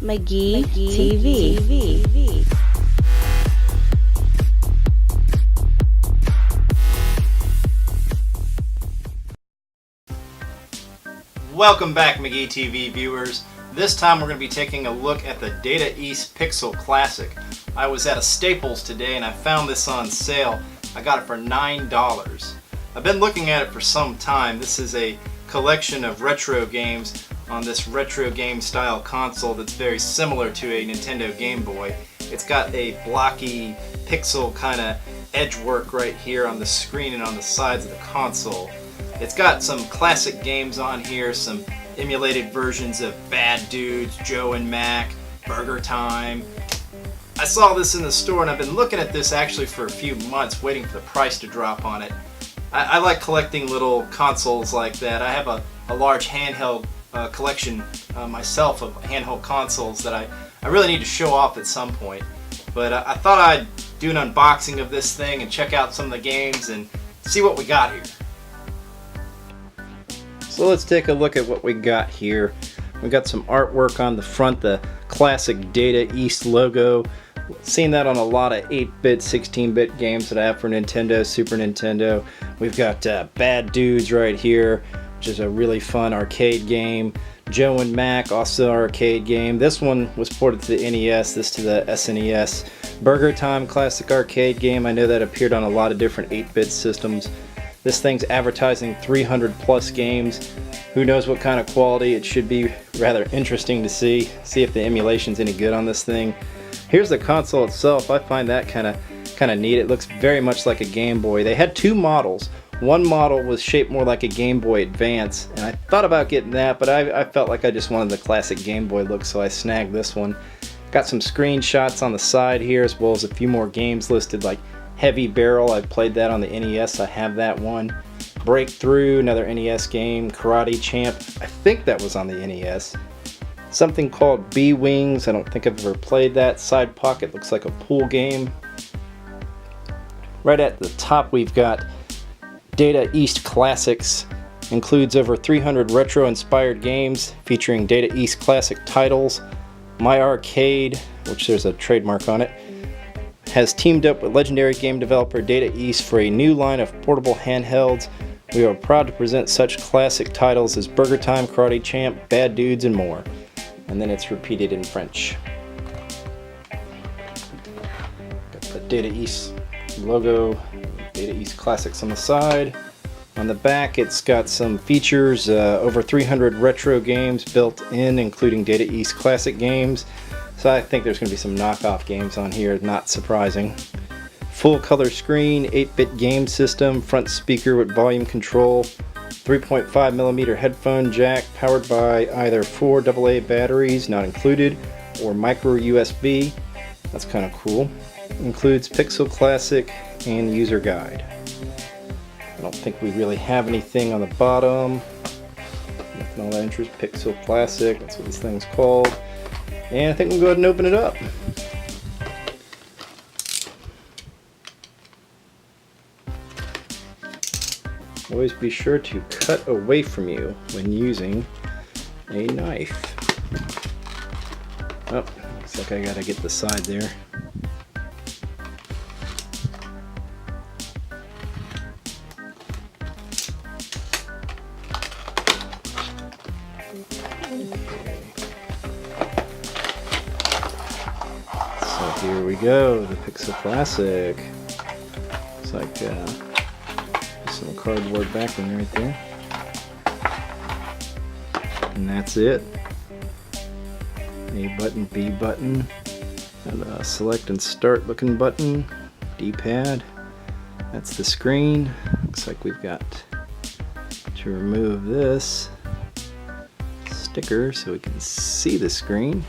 McGeeTV. Welcome back, McGeeTV viewers. This time we're going to be taking a look at the Data East Pixel Classic. I was at a Staples today and I found this on sale. I got it for $9. I've been looking at it for some time. This is a collection of retro games on this retro game style console that's very similar to a Nintendo Game Boy. It's got a blocky pixel kind of edge work right here on the screen and on the sides of the console. It's got some classic games on here, some emulated versions of Bad Dudes, Joe and Mac, Burger Time. I saw this in the store and I've been looking at this actually for a few months waiting for the price to drop on it. I like collecting little consoles like that. I have a large handheld collection myself of handheld consoles that I really need to show off at some point. But I thought I'd do an unboxing of this thing and check out some of the games and see what we got here. So let's take a look at what we got here. We got some artwork on the front, the classic Data East logo. Seen that on a lot of 8-bit, 16-bit games that I have for Nintendo, Super Nintendo. We've got Bad Dudes right here, which is a really fun arcade game. Joe and Mac, also arcade game. This one was ported to the NES, this to the SNES. Burger Time, classic arcade game. I know that appeared on a lot of different 8-bit systems. This thing's advertising 300 plus games. Who knows what kind of quality. It should be rather interesting to see if the emulation's any good on this thing. Here's the console itself. I find that kind of neat. It looks very much like a Game Boy. They had two models. One model was shaped more like a Game Boy Advance, and I thought about getting that, but I felt like I just wanted the classic Game Boy look, so I snagged this one. Got some screenshots on the side here, as well as a few more games listed, like Heavy Barrel. I played that on the NES. I have that one. Breakthrough, another NES game. Karate Champ, I think that was on the NES. Something called B-Wings, I don't think I've ever played that. Side Pocket looks like a pool game. Right at the top we've got Data East Classics. Includes over 300 retro-inspired games featuring Data East classic titles. My Arcade, which there's a trademark on it, has teamed up with legendary game developer Data East for a new line of portable handhelds. We are proud to present such classic titles as Burger Time, Karate Champ, Bad Dudes, and more. And then it's repeated in French. Got the Data East logo, Data East Classics on the side. On the back it's got some features, over 300 retro games built in, including Data East Classic games. So I think there's going to be some knockoff games on here, not surprising. Full color screen, 8-bit game system, front speaker with volume control, 3.5mm headphone jack powered by either 4 AA batteries, not included, or micro USB. That's kind of cool. Includes Pixel Classic and user guide. I don't think we really have anything on the bottom. Nothing all that interesting. Pixel Classic, that's what this thing's called. And I think we'll go ahead and open it up. Always be sure to cut away from you when using a knife. Oh, looks like I gotta get the side there. So here we go, the Pixel Classic. Looks like some cardboard backing right there. And that's it. A button, B button, and a select and start looking button, D-pad. That's the screen. Looks like we've got to remove this sticker so we can see the screen.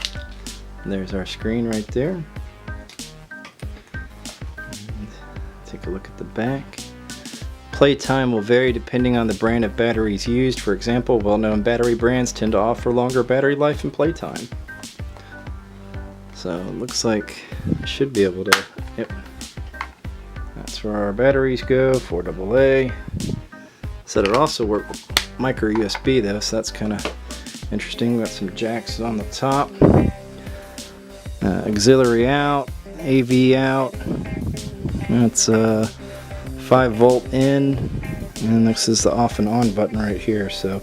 And there's our screen right there. And take a look at the back. Playtime will vary depending on the brand of batteries used. For example, well-known battery brands tend to offer longer battery life and playtime. So it looks like I should be able to, yep. That's where our batteries go, 4 AA. Said it also worked with micro USB though, so that's kind of interesting. We got some jacks on the top. Auxiliary out, AV out. That's 5-volt in, and this is the off and on button right here. So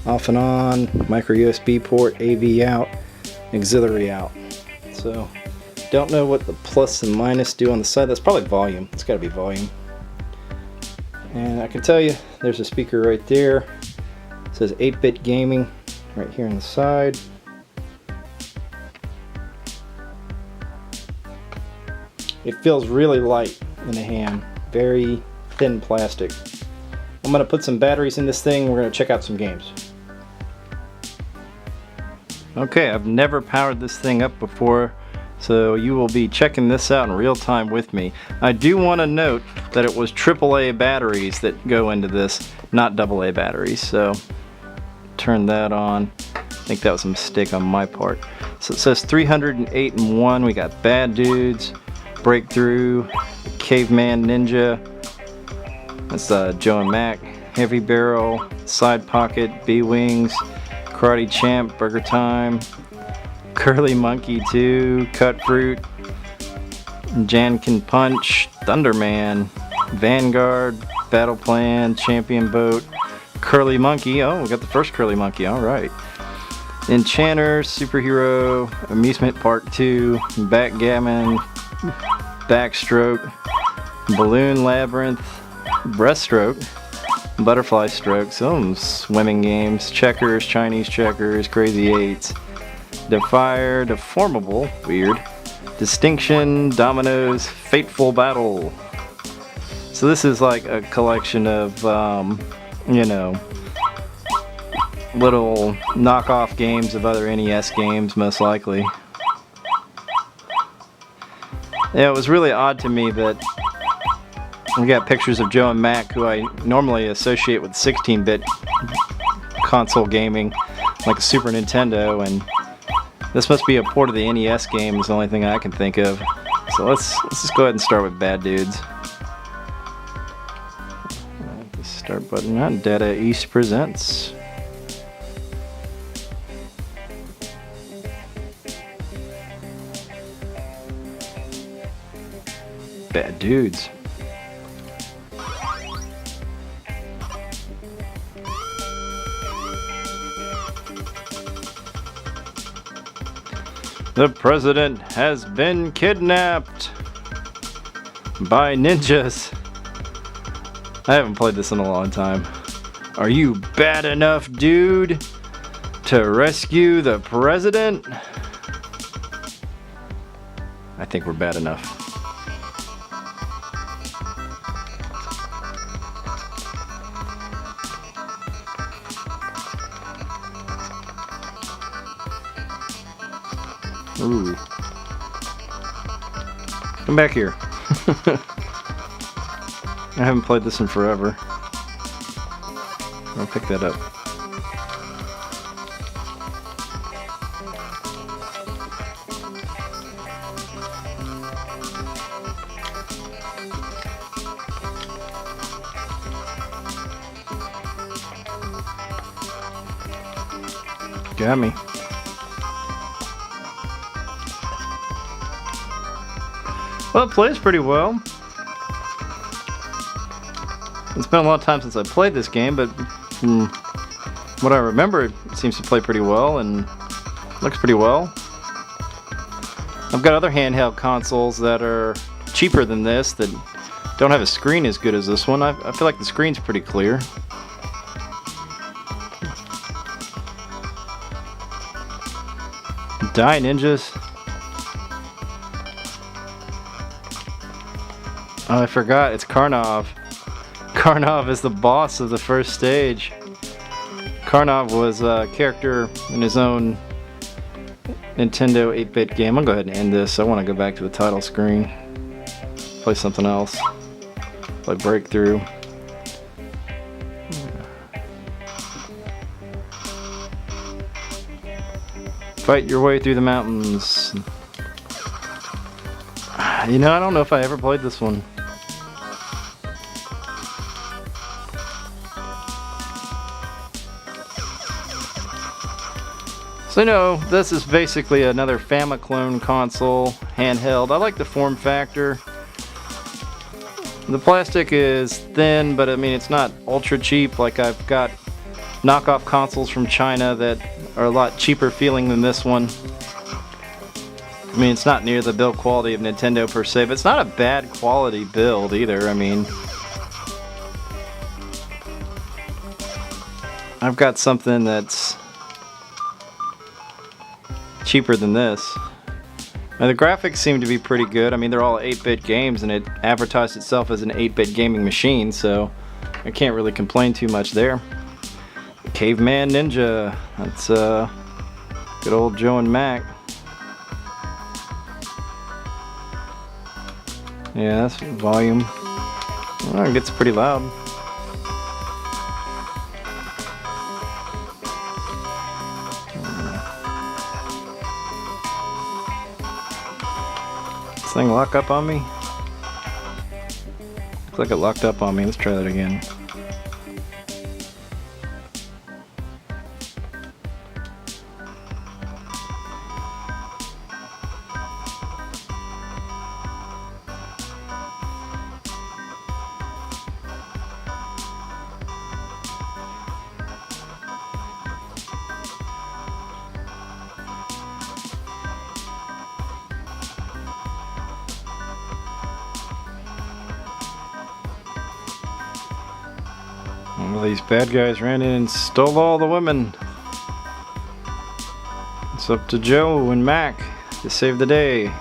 off and on, micro USB port, AV out, auxiliary out. So don't know what the plus and minus do on the side. That's probably volume. It's got to be volume. And I can tell you, there's a speaker right there. It says 8-bit gaming right here on the side. It feels really light in the hand. Very thin plastic. I'm going to put some batteries in this thing. We're going to check out some games. Okay, I've never powered this thing up before, so you will be checking this out in real time with me. I do want to note that it was AAA batteries that go into this, not AA batteries. So turn that on. I think that was a mistake on my part. So it says 308 and 1. We got Bad Dudes, Breakthrough, Caveman Ninja, that's Joe and Mac, Heavy Barrel, Side Pocket, B-Wings, Karate Champ, Burger Time, Curly Monkey 2, Cut Fruit, Jankin Punch, Thunderman, Vanguard, Battle Plan, Champion Boat, Curly Monkey, oh we got the first Curly Monkey, alright. Enchanter, Superhero, Amusement Park 2, Backgammon, Backstroke, Balloon Labyrinth, Breaststroke, Butterfly Stroke, some swimming games, Checkers, Chinese Checkers, Crazy Eights, Defire, Deformable, weird, Distinction, Dominoes, Fateful Battle. So this is like a collection of, you know, little knockoff games of other NES games, most likely. Yeah, it was really odd to me that we got pictures of Joe and Mac, who I normally associate with 16-bit console gaming, like a Super Nintendo, and this must be a port of the NES game is the only thing I can think of. So let's just go ahead and start with Bad Dudes. Start button on Data East presents. Bad Dudes. The president has been kidnapped by ninjas. I haven't played this in a long time. Are you bad enough, dude, to rescue the president? I think we're bad enough. Ooh. Come back here. I haven't played this in forever. I'll pick that up. Got me. Well, it plays pretty well. It's been a long time since I played this game, but from what I remember, it seems to play pretty well and looks pretty well. I've got other handheld consoles that are cheaper than this that don't have a screen as good as this one. I feel like the screen's pretty clear. Die Ninjas. Oh, I forgot, it's Karnov. Karnov is the boss of the first stage. Karnov was a character in his own Nintendo 8-bit game. I'll go ahead and end this. I want to go back to the title screen. Play something else. Play Breakthrough. Fight your way through the mountains. You know, I don't know if I ever played this one. So this is basically another Famiclone console, handheld. I like the form factor. The plastic is thin, but I mean it's not ultra cheap. Like I've got knockoff consoles from China that are a lot cheaper feeling than this one. I mean it's not near the build quality of Nintendo per se, but it's not a bad quality build either. I mean, I've got something that's cheaper than this. Now the graphics seem to be pretty good. I mean they're all 8-bit games and it advertised itself as an 8-bit gaming machine, so I can't really complain too much there. Caveman Ninja, that's good old Joe and Mac. Yeah, that's volume. Oh, it gets pretty loud. Thing lock up on me? Looks like it locked up on me. Let's try that again. Well, these bad guys ran in and stole all the women. It's up to Joe and Mac to save the day.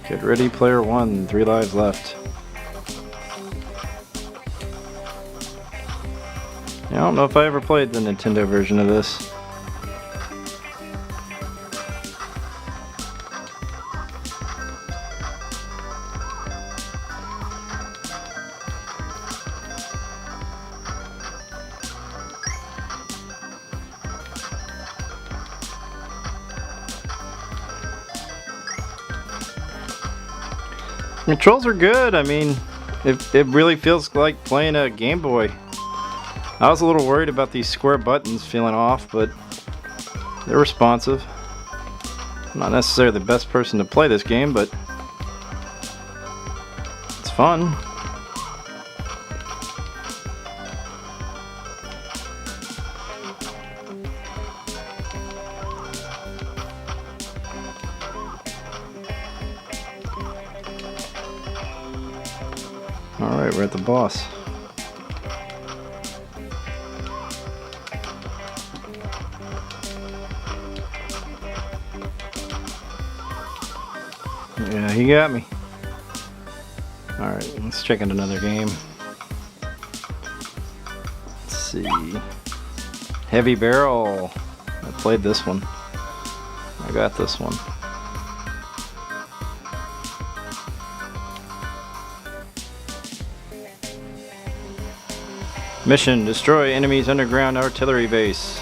Get ready, player one. 3 lives left. I don't know if I ever played the Nintendo version of this. Controls are good. I mean, it really feels like playing a Game Boy. I was a little worried about these square buttons feeling off, but they're responsive. I'm not necessarily the best person to play this game, but it's fun. Alright, we're at the boss. Yeah, he got me. Alright, let's check out another game. Let's see. Heavy Barrel. I played this one. I got this one. Mission: destroy enemy's underground artillery base.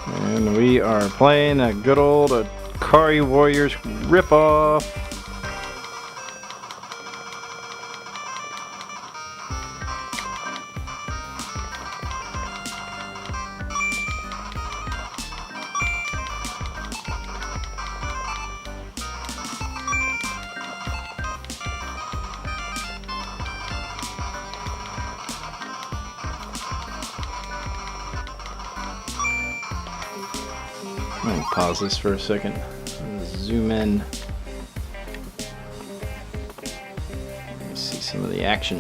And we are playing a good old Atari Warriors ripoff. Let me pause this for a second. Zoom in. Let me see some of the action.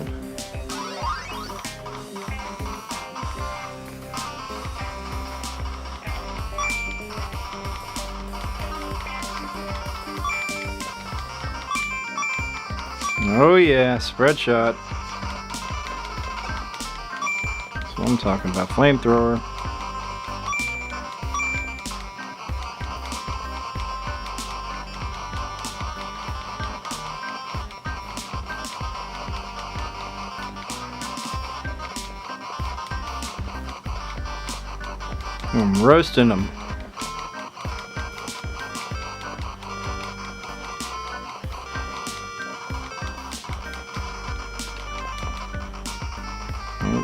Oh yeah, spread shot. That's what I'm talking about. Flamethrower. I'm roasting them.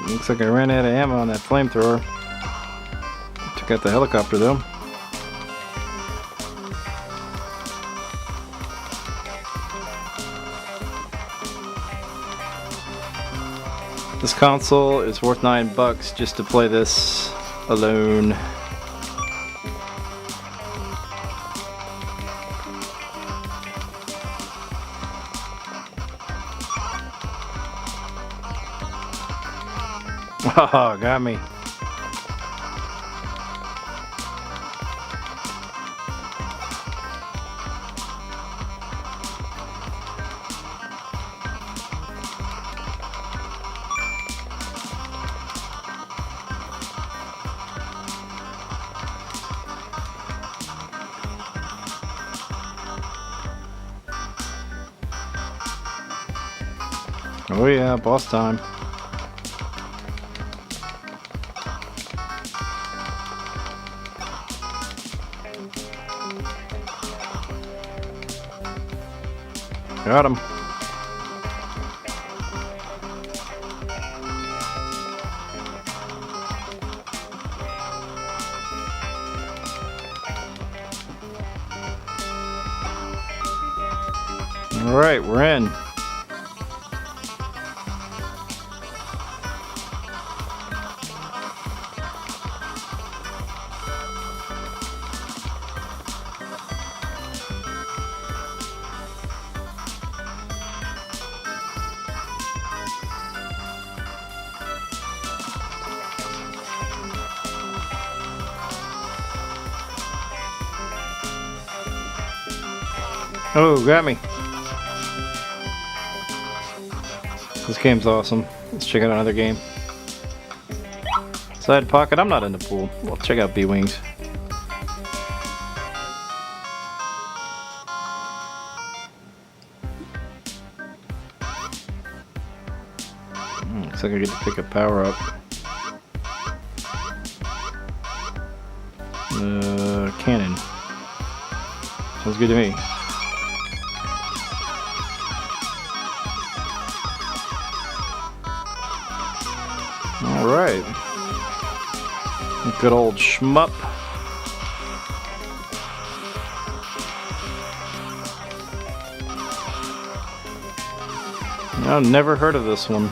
Looks like I ran out of ammo on that flamethrower. Took out the helicopter though. This console is worth $9 just to play this alone. Oh, got me. Oh yeah, boss time. Got him. All right, we're in. Oh, got me. This game's awesome. Let's check out another game. Side pocket, I'm not in the pool. We'll check out B-Wings. Looks like I get to pick a power up. Cannon. Sounds good to me. Alright. Good old shmup. I've never heard of this one.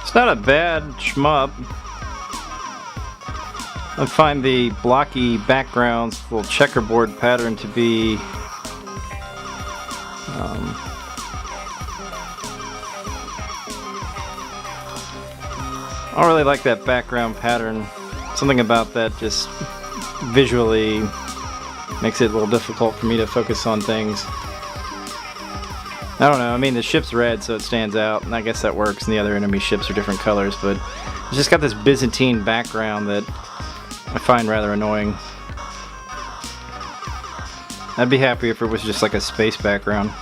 It's not a bad shmup. I find the blocky backgrounds, little checkerboard pattern to be I don't really like that background pattern. Something about that just visually makes it a little difficult for me to focus on things. I don't know, I mean the ship's red so it stands out, and I guess that works, and the other enemy ships are different colors, but it's just got this Byzantine background that I find rather annoying. I'd be happy if it was just like a space background.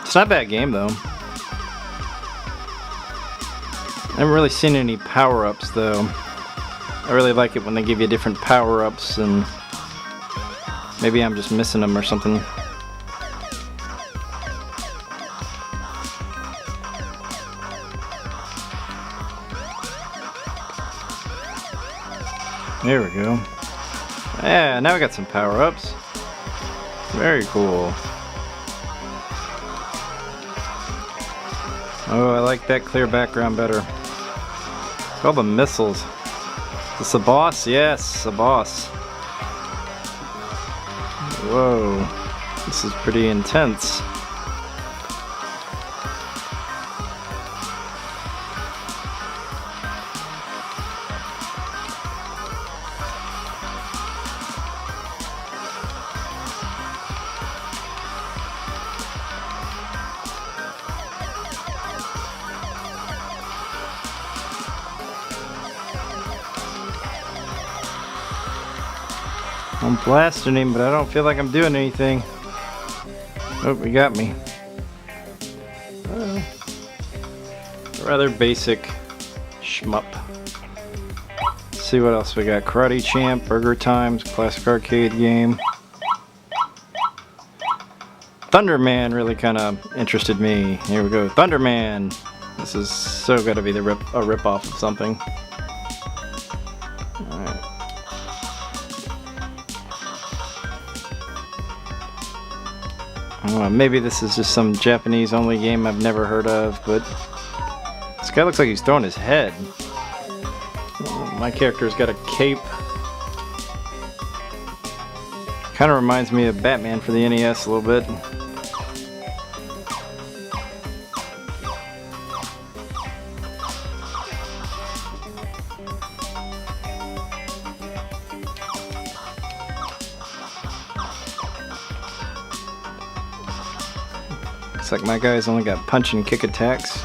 It's not a bad game though. I haven't really seen any power-ups though. I really like it when they give you different power-ups, and maybe I'm just missing them or something. There we go. Yeah, now we got some power-ups. Very cool. Oh, I like that clear background better. All the missiles. Is this a boss? Yes, a boss. Whoa, this is pretty intense. I'm blasting him, but I don't feel like I'm doing anything. Oh, he got me. Rather basic shmup. Let's see what else we got. Karate Champ, Burger Times, classic arcade game. Thunderman really kind of interested me. Here we go, Thunderman. This is so got to be a rip-off of something. Alright. Maybe this is just some Japanese-only game I've never heard of, but this guy looks like he's throwing his head. My character's got a cape. Kind of reminds me of Batman for the NES a little bit. Looks like my guy's only got punch and kick attacks.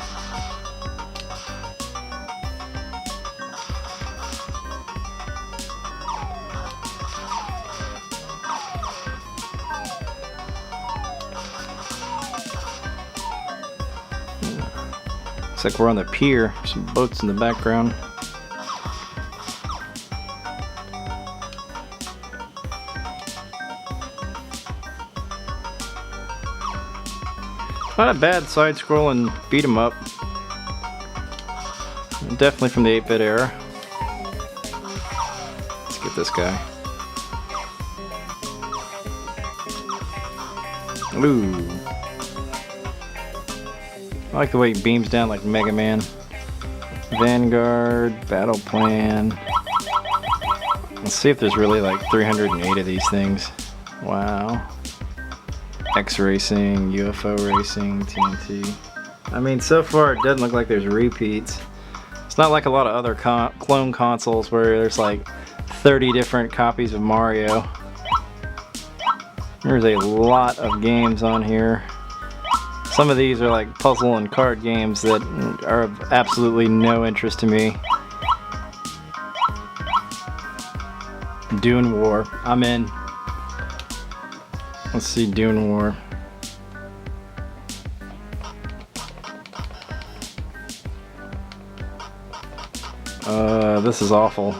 Looks like we're on the pier. Some boats in the background. Not a bad side-scrolling beat-em-up. Definitely from the 8-bit era. Let's get this guy. Ooh. I like the way he beams down like Mega Man. Vanguard, Battle Plan. Let's see if there's really like 308 of these things. Wow. X Racing, UFO Racing, TNT. I mean, so far it doesn't look like there's repeats. It's not like a lot of other clone consoles where there's like 30 different copies of Mario. There's a lot of games on here. Some of these are like puzzle and card games that are of absolutely no interest to me. Dune War, I'm in. Let's see, Dune War. This is awful.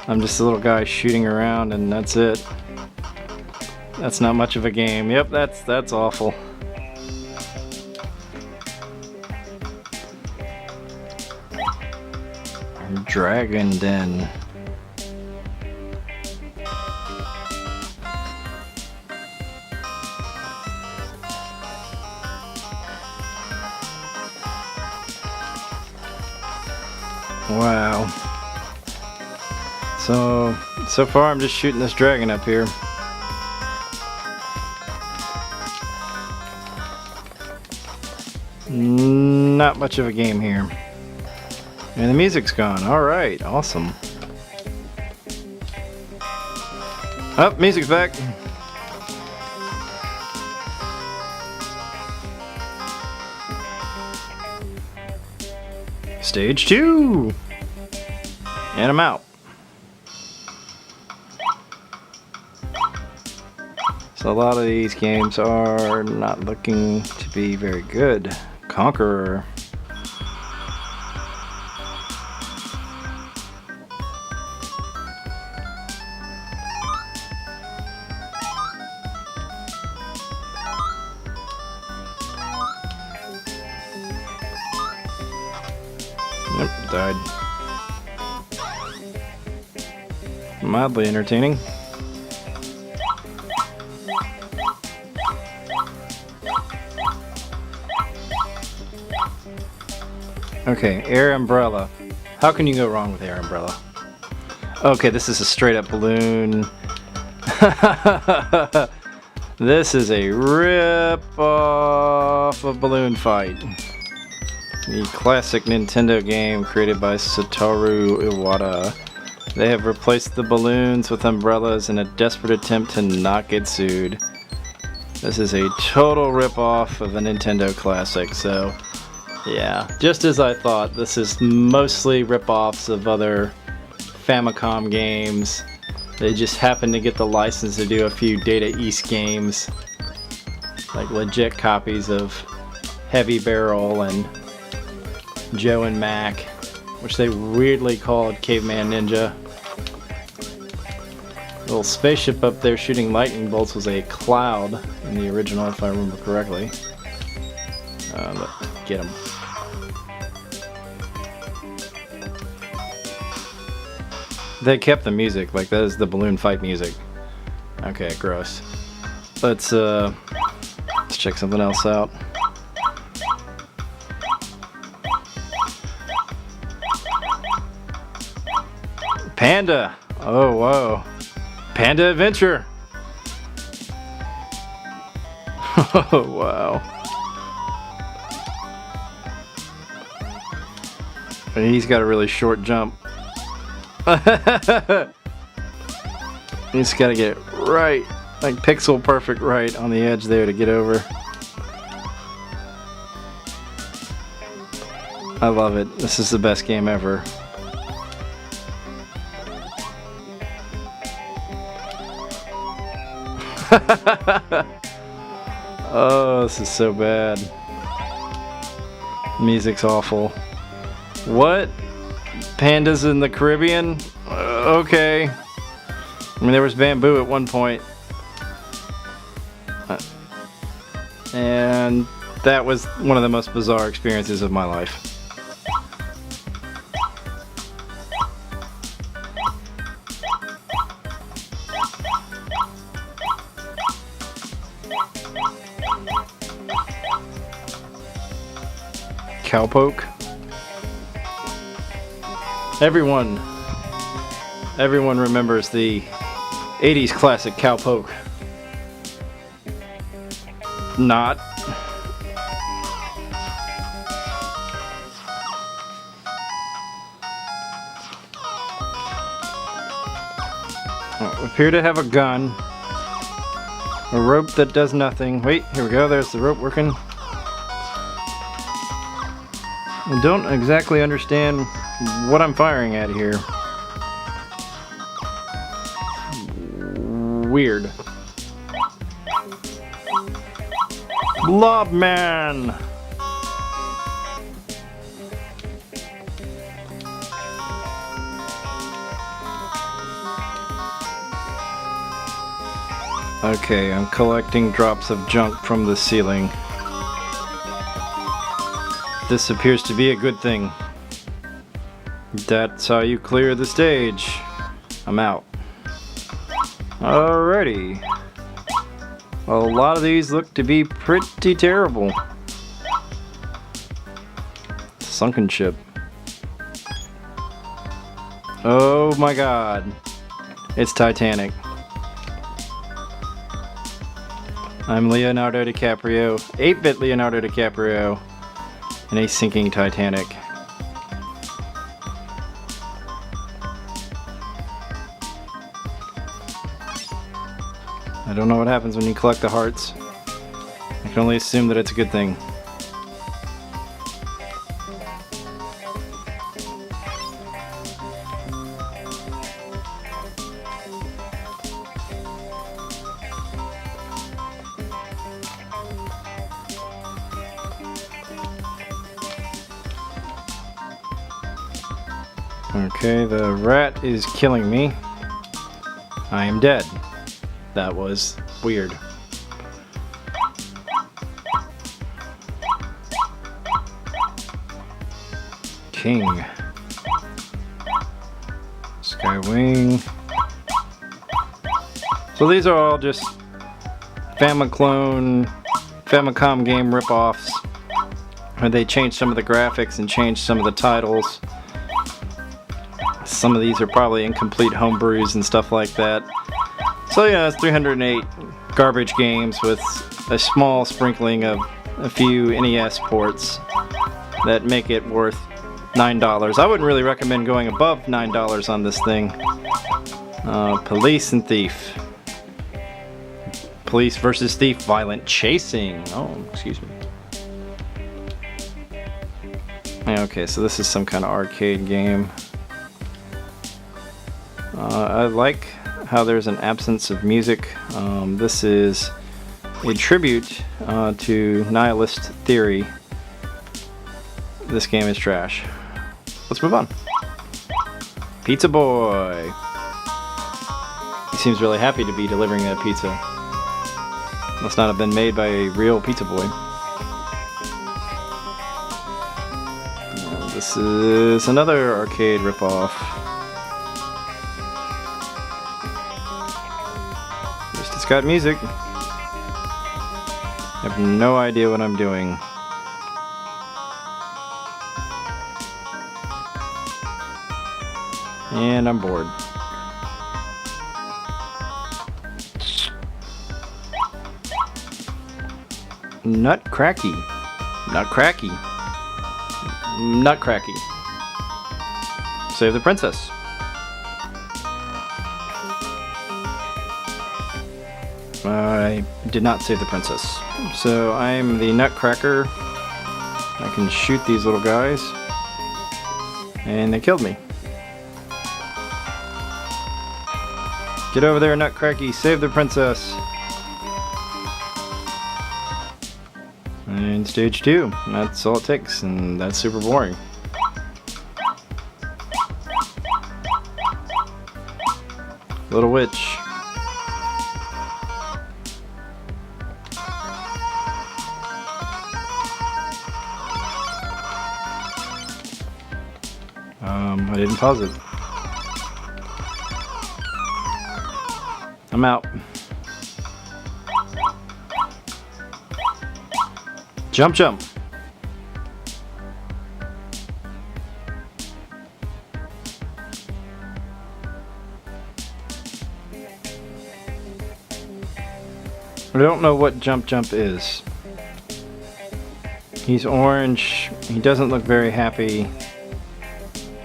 I'm just a little guy shooting around and that's it. That's not much of a game. Yep, that's awful. Dragon Den. Wow. So far I'm just shooting this dragon up here. Not much of a game here. And the music's gone. Alright, awesome. Oh, music's back. Stage 2! And I'm out. So a lot of these games are not looking to be very good. Conqueror. Nope, died. Mildly entertaining. Okay, Air Umbrella. How can you go wrong with Air Umbrella? Okay, this is a straight up balloon This is a rip-off of Balloon Fight. The classic Nintendo game created by Satoru Iwata. They have replaced the balloons with umbrellas in a desperate attempt to not get sued. This is a total rip-off of a Nintendo classic, so yeah, just as I thought, this is mostly rip-offs of other Famicom games. They just happened to get the license to do a few Data East games, like legit copies of Heavy Barrel and Joe and Mac, which they weirdly called Caveman Ninja. The little spaceship up there shooting lightning bolts was a cloud in the original, if I remember correctly. But get him. They kept the music, like that is the Balloon Fight music. Okay, gross. Let's check something else out. Panda! Oh, whoa. Panda Adventure! Oh, wow. And he's got a really short jump. You just gotta get it right, like pixel perfect right on the edge there to get over. I love it. This is the best game ever. Oh, this is so bad. Music's awful. What? Pandas in the Caribbean? Okay. I mean, there was bamboo at one point. And that was one of the most bizarre experiences of my life. Cowpoke. Everyone remembers the 80s classic Cowpoke. Not. Appear to have a gun. A rope that does nothing. Wait, here we go. There's the rope working. I don't exactly understand what I'm firing at here. Weird. Blobman! Okay, I'm collecting drops of junk from the ceiling. This appears to be a good thing. That's how you clear the stage. I'm out. Alrighty. A lot of these look to be pretty terrible. Sunken ship. Oh my god. It's Titanic. I'm Leonardo DiCaprio, 8-bit Leonardo DiCaprio, in a sinking Titanic. I don't know what happens when you collect the hearts. I can only assume that it's a good thing. Okay, the rat is killing me. I am dead. That was weird. King. Skywing. So these are all just Famicom game ripoffs, where they changed some of the graphics and changed some of the titles. Some of these are probably incomplete homebrews and stuff like that. So yeah, it's 308 garbage games with a small sprinkling of a few NES ports that make it worth $9. I wouldn't really recommend going above $9 on this thing. Police and Thief. Police versus Thief, violent chasing. Oh, excuse me. Okay, so this is some kind of arcade game. I like how there's an absence of music. This is a tribute to Nihilist Theory. This game is trash. Let's move on. Pizza Boy. He seems really happy to be delivering that pizza. Must not have been made by a real pizza boy. This is another arcade ripoff. At least it's got music. I have no idea what I'm doing. And I'm bored. Nutcracky. Nutcracky. Nutcracky. Save the princess. I did not save the princess. So I'm the Nutcracker. I can shoot these little guys. And they killed me. Get over there, Nutcracky. Save the princess. And stage 2. That's all it takes, and that's super boring. Little Witch. I didn't pause it. I'm out. Jump, jump. I don't know what jump, jump is. He's orange. He doesn't look very happy.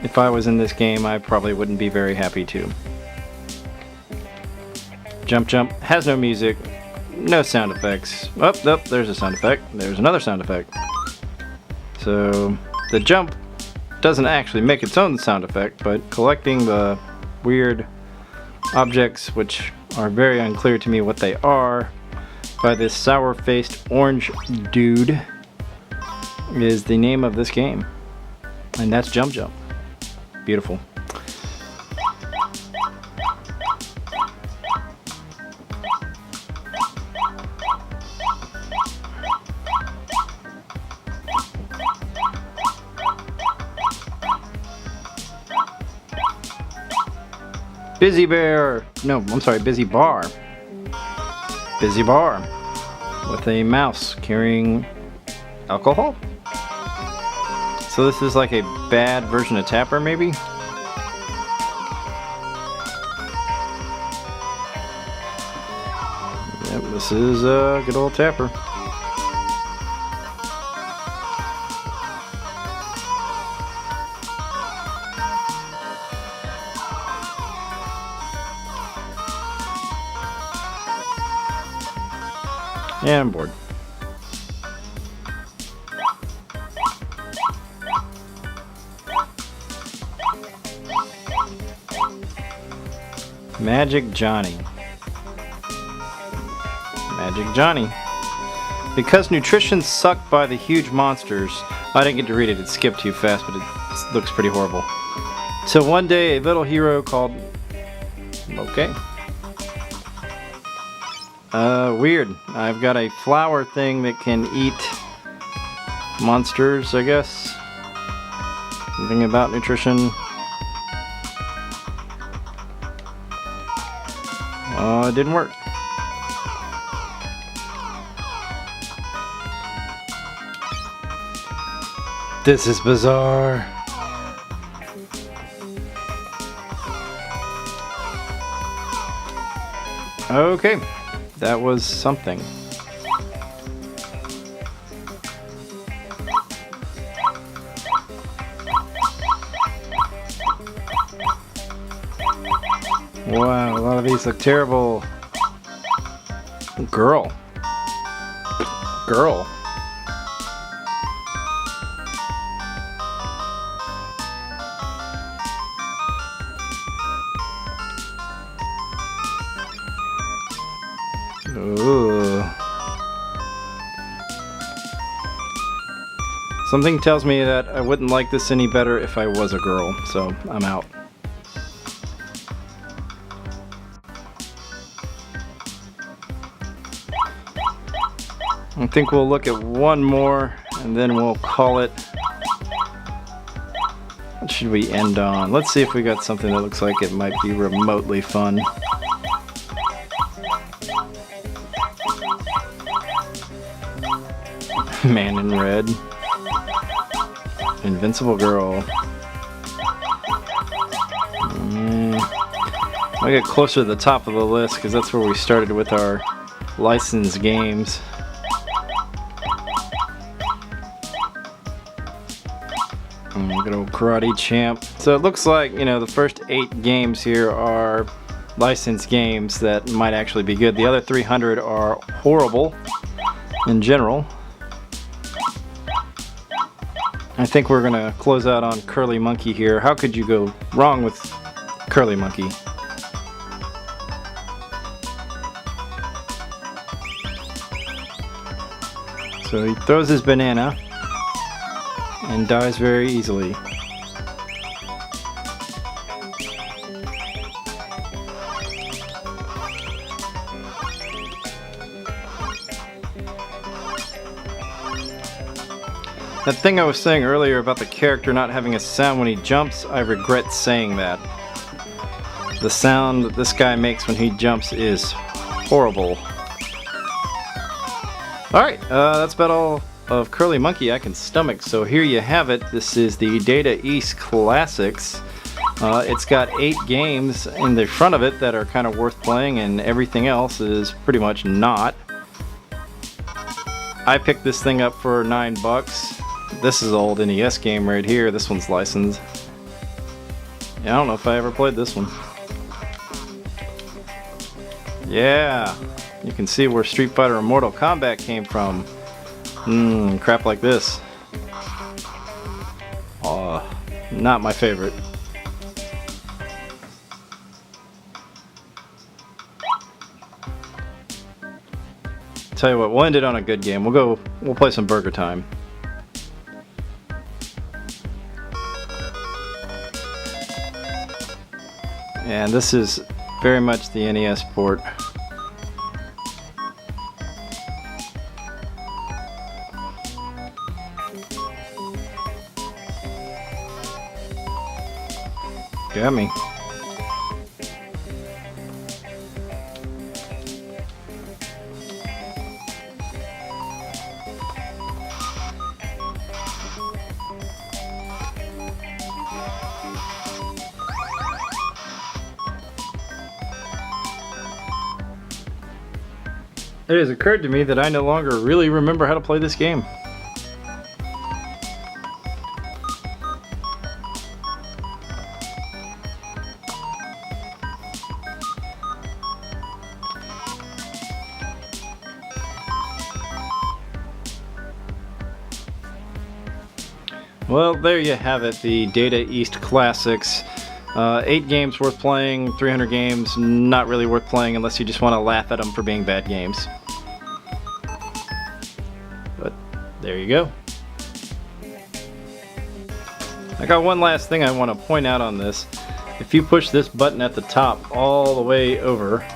If I was in this game, I probably wouldn't be very happy too. Jump, jump. Has no music. No sound effects. Oh, there's a sound effect. There's another sound effect. So the jump doesn't actually make its own sound effect, but collecting the weird objects, which are very unclear to me what they are, by this sour-faced orange dude, is the name of this game. And that's Jump Jump. Beautiful. Busy Bear. No, I'm sorry, Busy Bar. Busy Bar. With a mouse carrying alcohol. So this is like a bad version of Tapper, maybe? Yep, this is good old Tapper. Yeah, I'm bored. Magic Johnny. Magic Johnny. Because nutrition's sucked by the huge monsters. I didn't get to read it, it skipped too fast, but it looks pretty horrible. So one day, a little hero called... Okay. Weird. I've got a flower thing that can eat monsters, I guess. Something about nutrition. It didn't work. This is bizarre. Okay, that was something. Wow, a lot of these look terrible. Girl. Girl. Ooh. Something tells me that I wouldn't like this any better if I was a girl, so I'm out. I think we'll look at one more and then we'll call it. What should we end on? Let's see if we got something that looks like it might be remotely fun. Man in red. Invincible girl. I'll get closer to the top of the list because that's where we started with our licensed games. Good old Karate Champ. So it looks like, you know, the first 8 games here are licensed games that might actually be good. The other 300 are horrible in general. I think we're gonna close out on Curly Monkey here. How could you go wrong with Curly Monkey? So he throws his banana and dies very easily. That thing I was saying earlier about the character not having a sound when he jumps, I regret saying that. The sound that this guy makes when he jumps is horrible. Alright, that's about all of Curly Monkey I can stomach, so here you have it. This is the Data East Classics. It's got 8 games in the front of it that are kind of worth playing, and everything else is pretty much not. I picked this thing up for $9. This is an old NES game right here. This one's licensed. Yeah, I don't know if I ever played this one. Yeah, you can see where Street Fighter and Mortal Kombat came from. Crap like this. Not my favorite. Tell you what, we'll end it on a good game. We'll play some Burger Time. And this is very much the NES port. Got me. It has occurred to me that I no longer really remember how to play this game. Well, there you have it, the Data East Classics. 8 games worth playing, 300 games not really worth playing unless you just want to laugh at them for being bad games. But there you go. I got one last thing I want to point out on this. If you push this button at the top all the way over,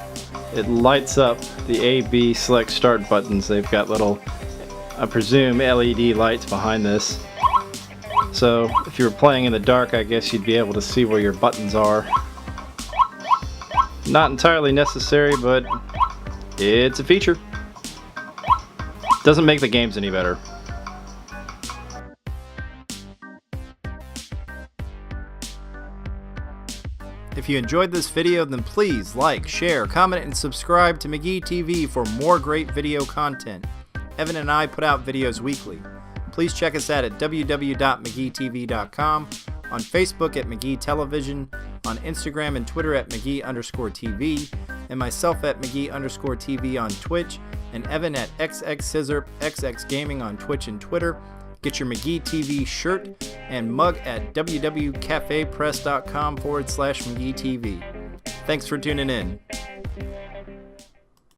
it lights up the A, B, select, start buttons. They've got little, I presume, LED lights behind this. So if you were playing in the dark, I guess you'd be able to see where your buttons are. Not entirely necessary, but it's a feature. Doesn't make the games any better. If If you enjoyed this video, then please like, share, comment, and subscribe to McGeeTV for more great video content. Evan and I put out videos weekly. Please check us out at www.McGeeTV.com, on Facebook at McGee Television, on Instagram and Twitter at McGee_TV, and myself at McGee_TV on Twitch, and Evan at XXScissorp, XX Gaming on Twitch and Twitter. Get your McGeeTV shirt and mug at www.cafepress.com/McGeeTV. Thanks for tuning in.